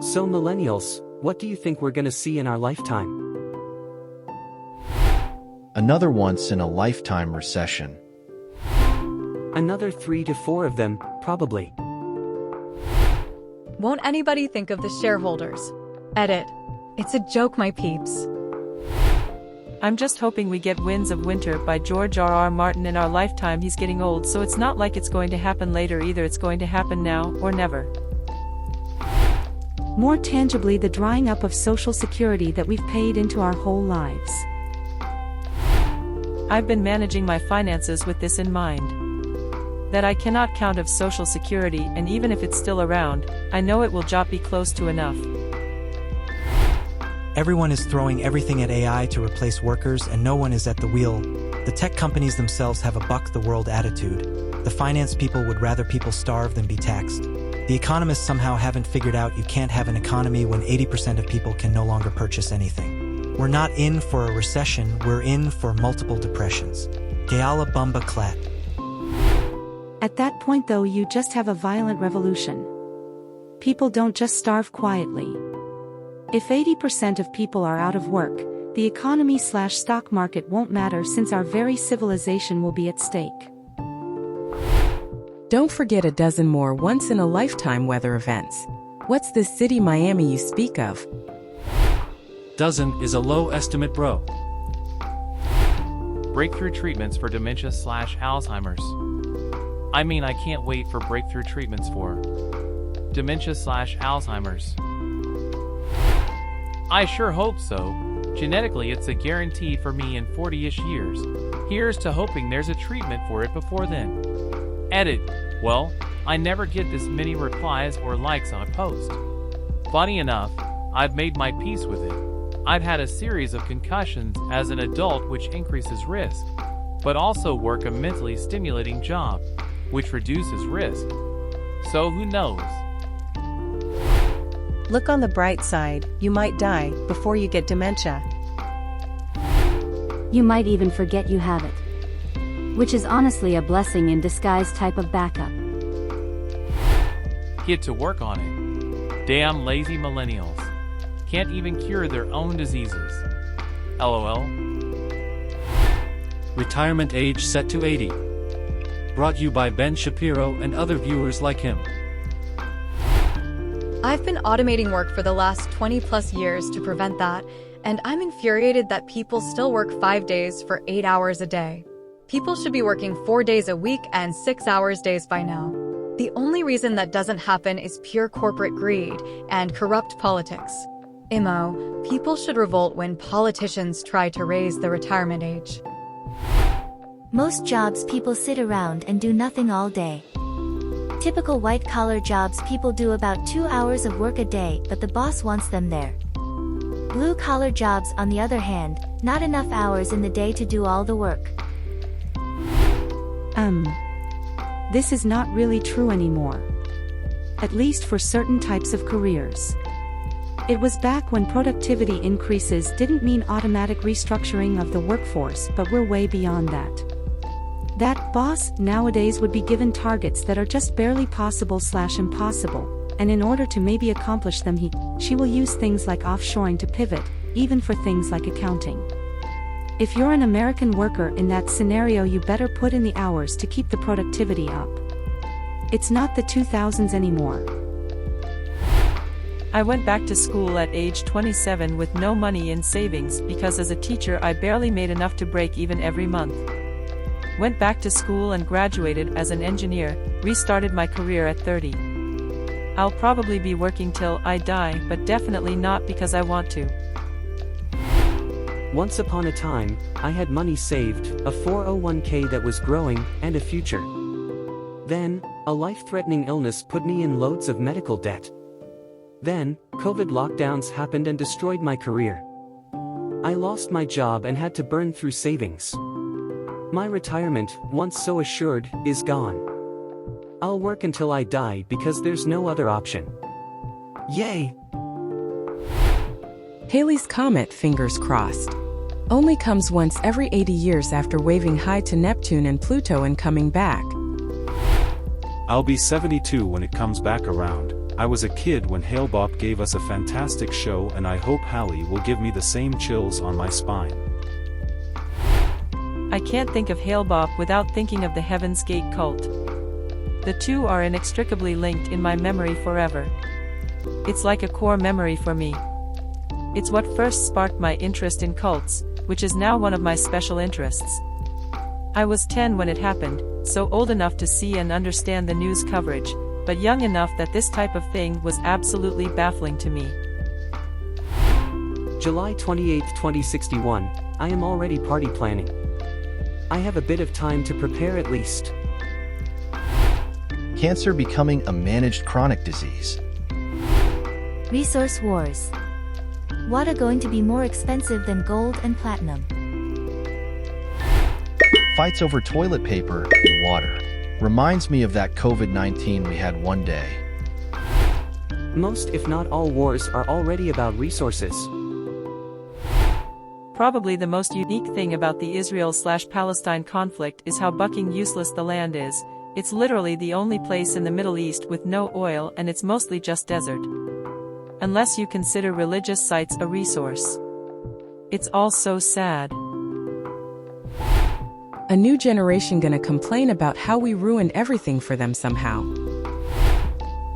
So millennials, what do you think we're gonna see in our lifetime? Another once-in-a-lifetime recession. Another 3 to 4 of them, probably. Won't anybody think of the shareholders? Edit. It's a joke, my peeps. I'm just hoping we get Winds of Winter by George R.R. Martin in our lifetime. He's getting old, so it's not like it's going to happen later either. It's going to happen now or never. More tangibly, the drying up of Social Security that we've paid into our whole lives. I've been managing my finances with this in mind. That I cannot count of Social Security, and even if it's still around, I know it will just be close to enough. Everyone is throwing everything at AI to replace workers, and no one is at the wheel. The tech companies themselves have a buck-the-world attitude. The finance people would rather people starve than be taxed. The economists somehow haven't figured out you can't have an economy when 80% of people can no longer purchase anything. We're not in for a recession, we're in for multiple depressions. Gayala Bumba Clat. At that point though, you just have a violent revolution. People don't just starve quietly. If 80% of people are out of work, the economy/stock market won't matter, since our very civilization will be at stake. Don't forget a dozen more once-in-a-lifetime weather events. What's this city Miami you speak of? Dozen is a low estimate, bro. Breakthrough treatments for dementia/Alzheimer's. I mean, I can't wait for breakthrough treatments for dementia/Alzheimer's. I sure hope so. Genetically, it's a guarantee for me in 40-ish years. Here's to hoping there's a treatment for it before then. Edit. Well, I never get this many replies or likes on a post. Funny enough, I've made my peace with it. I've had a series of concussions as an adult, which increases risk, but also work a mentally stimulating job, which reduces risk. So who knows? Look on the bright side, you might die before you get dementia. You might even forget you have it. Which is honestly a blessing in disguise type of backup. Get to work on it. Damn lazy millennials. Can't even cure their own diseases. LOL. Retirement age set to 80. Brought you by Ben Shapiro and other viewers like him. I've been automating work for the last 20+ years to prevent that, and I'm infuriated that people still work 5 days for 8 hours a day. People should be working 4 days a week and 6 hours days by now. The only reason that doesn't happen is pure corporate greed and corrupt politics. Imo, people should revolt when politicians try to raise the retirement age. Most jobs people sit around and do nothing all day. Typical white-collar jobs people do about 2 hours of work a day, but the boss wants them there. Blue-collar jobs, on the other hand, not enough hours in the day to do all the work. This is not really true anymore. At least for certain types of careers. It was back when productivity increases didn't mean automatic restructuring of the workforce, but we're way beyond that. That boss nowadays would be given targets that are just barely possible/impossible, and in order to maybe accomplish them she will use things like offshoring to pivot, even for things like accounting. If you're an American worker in that scenario, you better put in the hours to keep the productivity up. It's not the 2000s anymore. I went back to school at age 27 with no money in savings because as a teacher I barely made enough to break even every month. Went back to school and graduated as an engineer, restarted my career at 30. I'll probably be working till I die, but definitely not because I want to. Once upon a time, I had money saved, a 401k that was growing, and a future. Then, a life-threatening illness put me in loads of medical debt. Then, COVID lockdowns happened and destroyed my career. I lost my job and had to burn through savings. My retirement, once so assured, is gone. I'll work until I die because there's no other option. Yay! Halley's Comet, fingers crossed. Only comes once every 80 years after waving hi to Neptune and Pluto and coming back. I'll be 72 when it comes back around. I was a kid when Halebop gave us a fantastic show, and I hope Hallie will give me the same chills on my spine. I can't think of Halebop without thinking of the Heaven's Gate cult. The two are inextricably linked in my memory forever. It's like a core memory for me. It's what first sparked my interest in cults, which is now one of my special interests. I was 10 when it happened, so old enough to see and understand the news coverage, but young enough that this type of thing was absolutely baffling to me. July 28, 2061, I am already party planning. I have a bit of time to prepare at least. Cancer becoming a managed chronic disease. Resource wars. Water going to be more expensive than gold and platinum. Fights over toilet paper and water. Reminds me of that COVID-19 we had one day. Most if not all wars are already about resources. Probably the most unique thing about the Israel/Palestine conflict is how bucking useless the land is. It's literally the only place in the Middle East with no oil, and it's mostly just desert. Unless you consider religious sites a resource. It's all so sad. A new generation gonna complain about how we ruined everything for them somehow.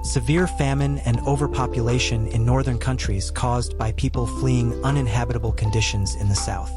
Severe famine and overpopulation in northern countries caused by people fleeing uninhabitable conditions in the south.